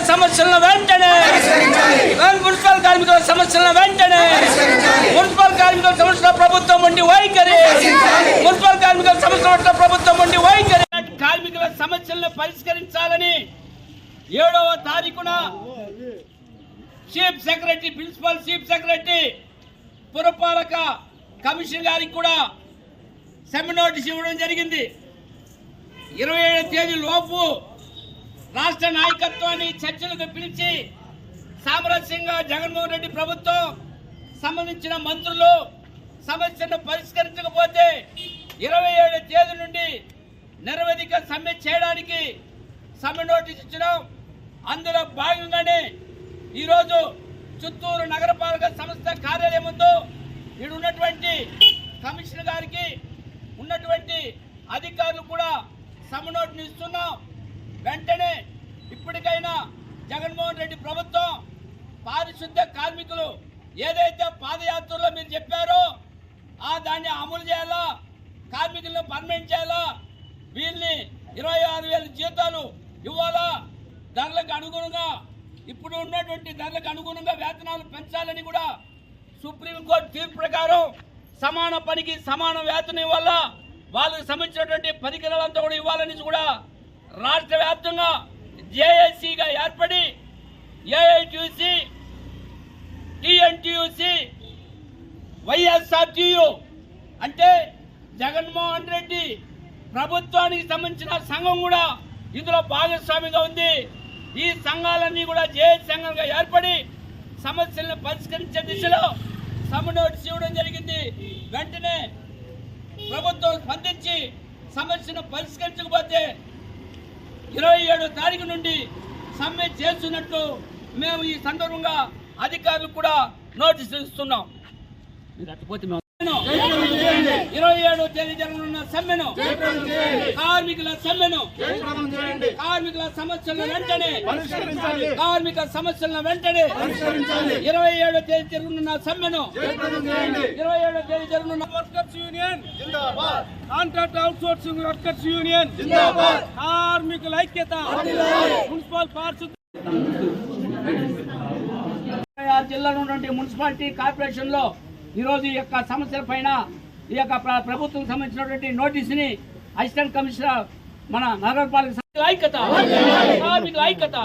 సమస్యలను వెంటనే మున్సిపల్ కార్మికుల సమస్యలను వెంటనే మున్సిపల్ కార్మికుల సమస్యల ప్రభుత్వం ఉండి వైఖరి మున్సిపల్ కార్మికుల సమస్యల ప్రభుత్వం ఉండి వైఖరి కార్మికుల సమస్యలను పరిష్కరించాలని 7వ తారీఖున chief secretary principal chief secretary పురపాలక కమిషనర్ గారికి కూడా సెమినార్ నోటీస్ ఇవ్వడం జరిగింది. 27వ తేదీ లోపు రాష్ట్ర నాయకత్వాన్ని చర్చలకు పిలిచి సామరస్యంగా జగన్మోహన్ రెడ్డి ప్రభుత్వం సంబంధించిన మంత్రులు సమస్యను పరిష్కరించకపోతే 27వ తేదీ నుండి నిరవధిక సమ్మె చేయడానికి సమ్మె నోటీస్ ఇచ్చినాం. అందులో భాగంగానే ఈరోజు చిత్తూరు నగరపాలక సంస్థ కార్యాలయం ముందు ఇక్కడ ఉన్నటువంటి కమిషనర్ గారికి ఉన్నటువంటి అధికారులు కూడా సమ్మె నోటీస్ ఇస్తున్నాం. వెంటనే ఇప్పటికైనా జగన్మోహన్ రెడ్డి ప్రభుత్వం పారిశుద్ధ కార్మికులు ఏదైతే పాదయాత్రలో మీరు చెప్పారో దాన్ని అమలు చేయాలా, కార్మికులను పర్మనెంట్ చేయాలా, వీళ్ళని 26,000 జీతాలు ఇవ్వాలా, ధరలకు అనుగుణంగా ఇప్పుడు ఉన్నటువంటి ధరలకు అనుగుణంగా వేతనాలు పెంచాలని కూడా సుప్రీంకోర్టు తీర్పు ప్రకారం సమాన పనికి సమాన వేతనం ఇవ్వాలా, వాళ్ళకి సంబంధించినటువంటి పరికరాలంతా కూడా ఇవ్వాలని కూడా రాష్ట్ర వ్యాప్తంగా జేఏసీగా ఏర్పడి ఏఐటీయూసీ, టీఎన్టీయూసీ, వైఎస్ఆర్టీయూ అంటే జగన్మోహన్ రెడ్డి ప్రభుత్వానికి సంబంధించిన సంఘం కూడా ఇందులో భాగస్వామిగా ఉంది. ఈ సంఘాలన్నీ కూడా జేఏసీ సంఘంగా ఏర్పడి సమస్యలను పరిష్కరించే దిశలో సమ్మె నోటీస్ ఇవ్వడం జరిగింది. వెంటనే ప్రభుత్వం స్పందించి సమస్యను పరిష్కరించకపోతే 27వ తారీఖు నుండి సమ్మె చేస్తున్నట్లు మేము ఈ సందర్భంగా అధికారులకు కూడా నోటీసులు ఇస్తున్నాం. మీరు అట్టుపోతే 27వ తేదీ జరగనున్న సమ్మెను కార్మికుల సమ్మెను కార్మికుల సమస్యలను వెంటనే కార్మిక సమస్యలను వెంటనే 27వ తేదీ జరగనున్న సమ్మెను 27వ తేదీ జరగనున్న వర్కర్స్ యూనియన్ జిందాబాద్, కాంట్రాక్ట్ అవుట్సోర్సింగ్ వర్కర్స్ యూనియన్ జిందాబాద్, కార్మికుల ఐక్యత, మున్సిపల్ పారిశుద్ధ జిల్లాలో ఉన్నటువంటి మున్సిపాలిటీ కార్పొరేషన్ లో ఈరోజు ఈ యొక్క సమస్యల పైన ఈ యొక్క ప్రభుత్వం సంబంధించినటువంటి నోటీసుని అసిస్టెంట్ కమిషనర్ మన నగరపాలక ఐక్యత కార్మికుల ఐక్యత